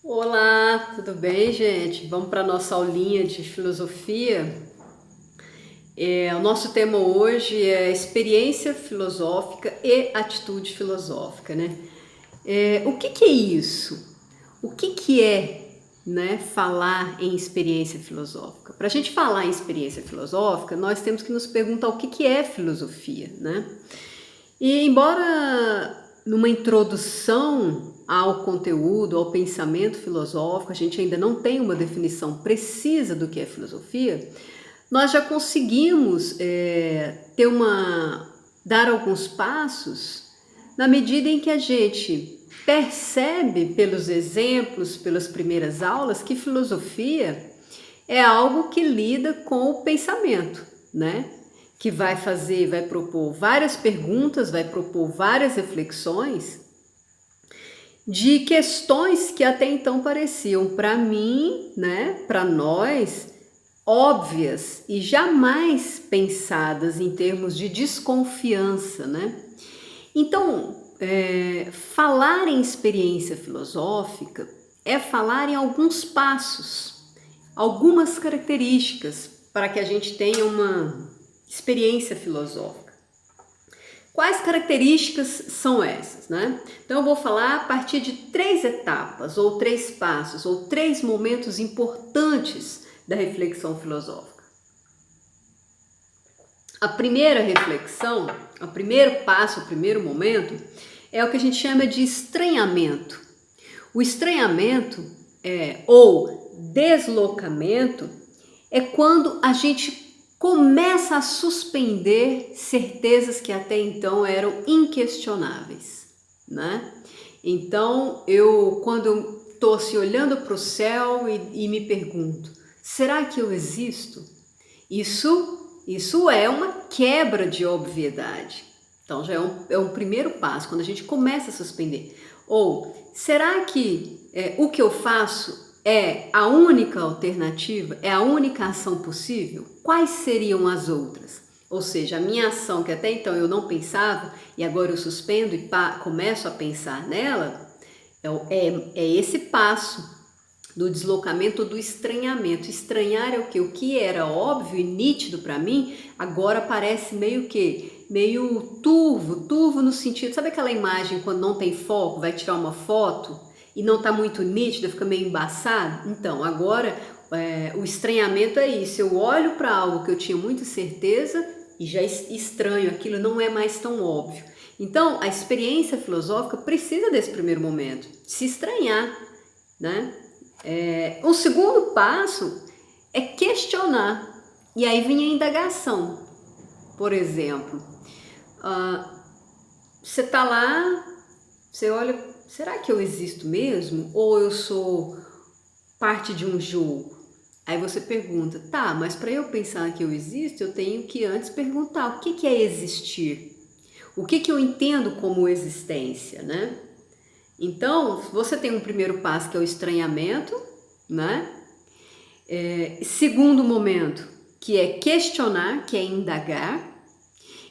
Olá, tudo bem, gente? Vamos para a nossa aulinha de filosofia. O nosso tema hoje é experiência filosófica e atitude filosófica, né? O que é isso? O que é, né, falar em experiência filosófica? Para a gente falar em experiência filosófica, nós temos que nos perguntar o que é filosofia, né? E embora numa introdução ao conteúdo, ao pensamento filosófico, a gente ainda não tem uma definição precisa do que é filosofia, nós já conseguimos dar alguns passos na medida em que a gente percebe pelos exemplos, pelas primeiras aulas, que filosofia é algo que lida com o pensamento, né? Que vai propor várias perguntas, vai propor várias reflexões de questões que até então pareciam para mim, né, para nós, óbvias e jamais pensadas em termos de desconfiança, né? Então, falar em experiência filosófica é falar em alguns passos, algumas características para que a gente tenha uma experiência filosófica. Quais características são essas, né? Então eu vou falar a partir de 3 etapas, ou 3 passos, ou 3 momentos importantes da reflexão filosófica. A primeira reflexão, o primeiro passo, o primeiro momento, é o que a gente chama de estranhamento. O estranhamento ou deslocamento é quando a gente começa a suspender certezas que até então eram inquestionáveis, né? Então, quando eu estou assim, olhando para o céu e me pergunto, será que eu existo? Isso é uma quebra de obviedade. Então, já é um primeiro passo, quando a gente começa a suspender. Ou, será que o que eu faço é a única alternativa? É a única ação possível? Quais seriam as outras? Ou seja, a minha ação que até então eu não pensava e agora eu suspendo e começo a pensar nela, é esse passo do deslocamento, do estranhamento. Estranhar é o que? O que era óbvio e nítido para mim, agora parece meio turvo no sentido, sabe aquela imagem quando não tem foco, vai tirar uma foto e não está muito nítida, fica meio embaçado? Então, agora o estranhamento é isso, eu olho para algo que eu tinha muita certeza e já estranho, aquilo não é mais tão óbvio. Então, a experiência filosófica precisa desse primeiro momento, se estranhar, né? O segundo passo é questionar, e aí vem a indagação. Por exemplo, você está lá, você olha, será que eu existo mesmo? Ou eu sou parte de um jogo? Aí você pergunta, tá, mas para eu pensar que eu existo, eu tenho que antes perguntar o que é existir? O que eu entendo como existência, né? Então, você tem um primeiro passo que é o estranhamento, né? Segundo momento, que é questionar, que é indagar.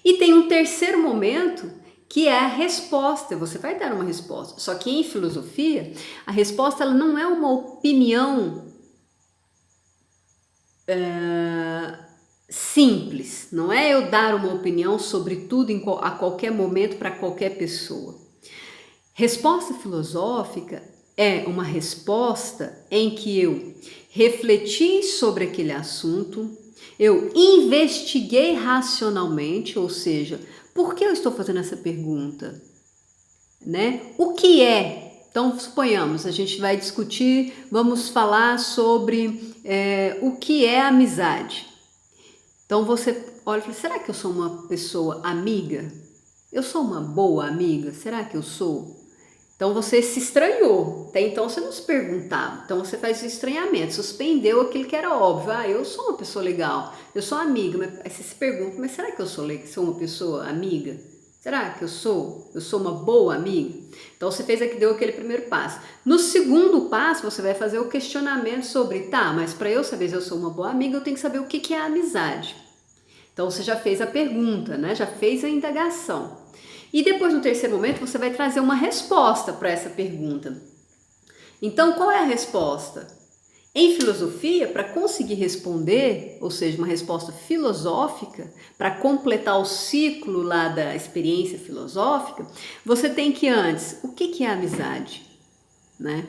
E tem um terceiro momento, que é a resposta. Você vai dar uma resposta. Só que em filosofia, a resposta ela não é uma opinião simples. Não é eu dar uma opinião sobre tudo a qualquer momento para qualquer pessoa. Resposta filosófica é uma resposta em que eu refleti sobre aquele assunto, eu investiguei racionalmente, ou seja, por que eu estou fazendo essa pergunta? Né? O que é? Então, suponhamos, a gente vai discutir, vamos falar sobre o que é amizade. Então, você olha e fala, será que eu sou uma pessoa amiga? Eu sou uma boa amiga? Será que eu sou? Então você se estranhou, até então você não se perguntava, então você faz o estranhamento, suspendeu aquilo que era óbvio, eu sou uma pessoa legal, eu sou amiga, mas aí você se pergunta, mas será que eu sou uma pessoa amiga? Será que eu sou uma boa amiga? Então você deu aquele primeiro passo. No segundo passo você vai fazer o questionamento sobre, tá, mas para eu saber se eu sou uma boa amiga, eu tenho que saber o que é a amizade. Então você já fez a pergunta, né? Já fez a indagação. E depois, no terceiro momento, você vai trazer uma resposta para essa pergunta. Então, qual é a resposta? Em filosofia, para conseguir responder, ou seja, uma resposta filosófica, para completar o ciclo lá da experiência filosófica, você tem que antes, o que é amizade? Né?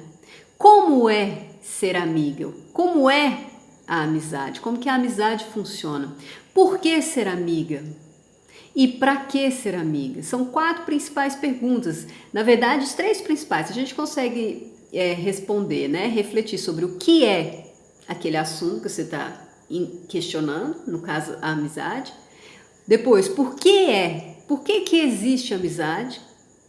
Como é ser amigo? Como é a amizade? Como que a amizade funciona? Por que ser amiga? E para que ser amiga? São 4 principais perguntas. Na verdade, as 3 principais. A gente consegue responder, né? Refletir sobre o que é aquele assunto que você está questionando, no caso, a amizade. Depois, por que é? Por que existe amizade?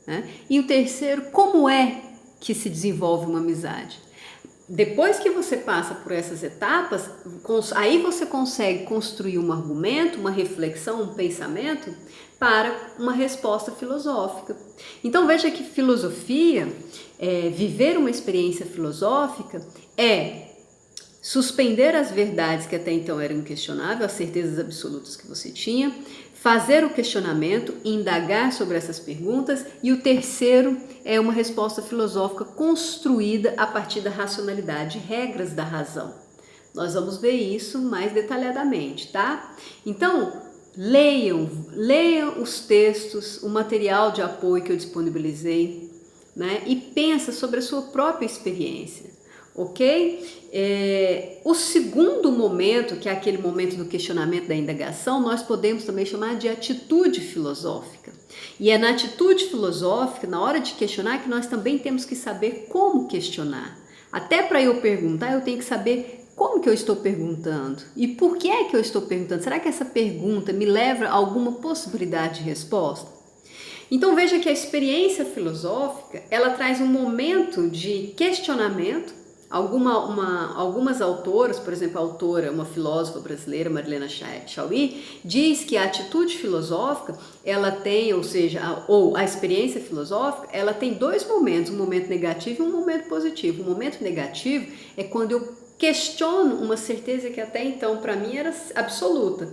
Né? E o terceiro, como é que se desenvolve uma amizade? Depois que você passa por essas etapas, aí você consegue construir um argumento, uma reflexão, um pensamento para uma resposta filosófica. Então veja que filosofia, viver uma experiência filosófica é suspender as verdades que até então eram inquestionáveis, as certezas absolutas que você tinha, fazer o questionamento, indagar sobre essas perguntas, e o terceiro é uma resposta filosófica construída a partir da racionalidade, regras da razão. Nós vamos ver isso mais detalhadamente, tá? Então, leiam os textos, o material de apoio que eu disponibilizei, né? E pensa sobre a sua própria experiência. Ok? O segundo momento, que é aquele momento do questionamento, da indagação, nós podemos também chamar de atitude filosófica. E é na atitude filosófica, na hora de questionar, que nós também temos que saber como questionar. Até para eu perguntar, eu tenho que saber como que eu estou perguntando e por que é que eu estou perguntando. Será que essa pergunta me leva a alguma possibilidade de resposta? Então veja que a experiência filosófica, ela traz um momento de questionamento. Algumas autoras, por exemplo, a autora, uma filósofa brasileira, Marilena Chauí, diz que a atitude filosófica, ela tem, ou seja, a experiência filosófica, ela tem 2 momentos, um momento negativo e um momento positivo. O momento negativo é quando eu questiono uma certeza que até então para mim era absoluta.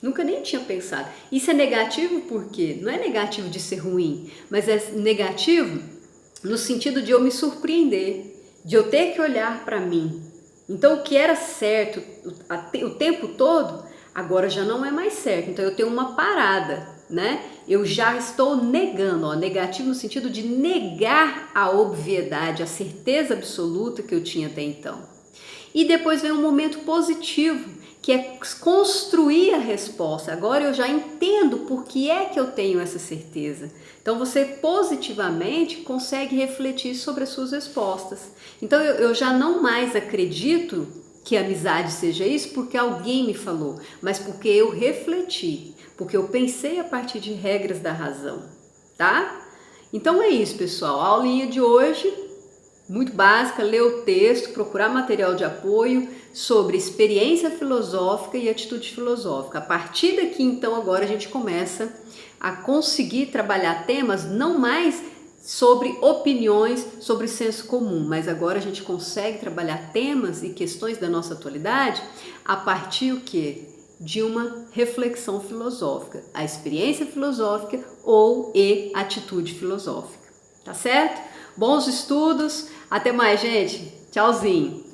Nunca nem tinha pensado. Isso é negativo por quê? Não é negativo de ser ruim, mas é negativo no sentido de eu me surpreender, de eu ter que olhar para mim. Então, o que era certo o tempo todo, agora já não é mais certo. Então, eu tenho uma parada, né? Eu já estou negando, negativo no sentido de negar a obviedade, a certeza absoluta que eu tinha até então. E depois vem um momento positivo, que é construir a resposta. Agora eu já entendo por que é que eu tenho essa certeza. Então você positivamente consegue refletir sobre as suas respostas. Então eu já não mais acredito que a amizade seja isso porque alguém me falou, mas porque eu refleti, porque eu pensei a partir de regras da razão, tá? Então é isso, pessoal. A aulinha de hoje, muito básica, ler o texto, procurar material de apoio sobre experiência filosófica e atitude filosófica. A partir daqui, então, agora a gente começa a conseguir trabalhar temas não mais sobre opiniões, sobre senso comum, mas agora a gente consegue trabalhar temas e questões da nossa atualidade a partir o quê? De uma reflexão filosófica, a experiência filosófica ou atitude filosófica. Tá certo? Bons estudos! Até mais, gente. Tchauzinho.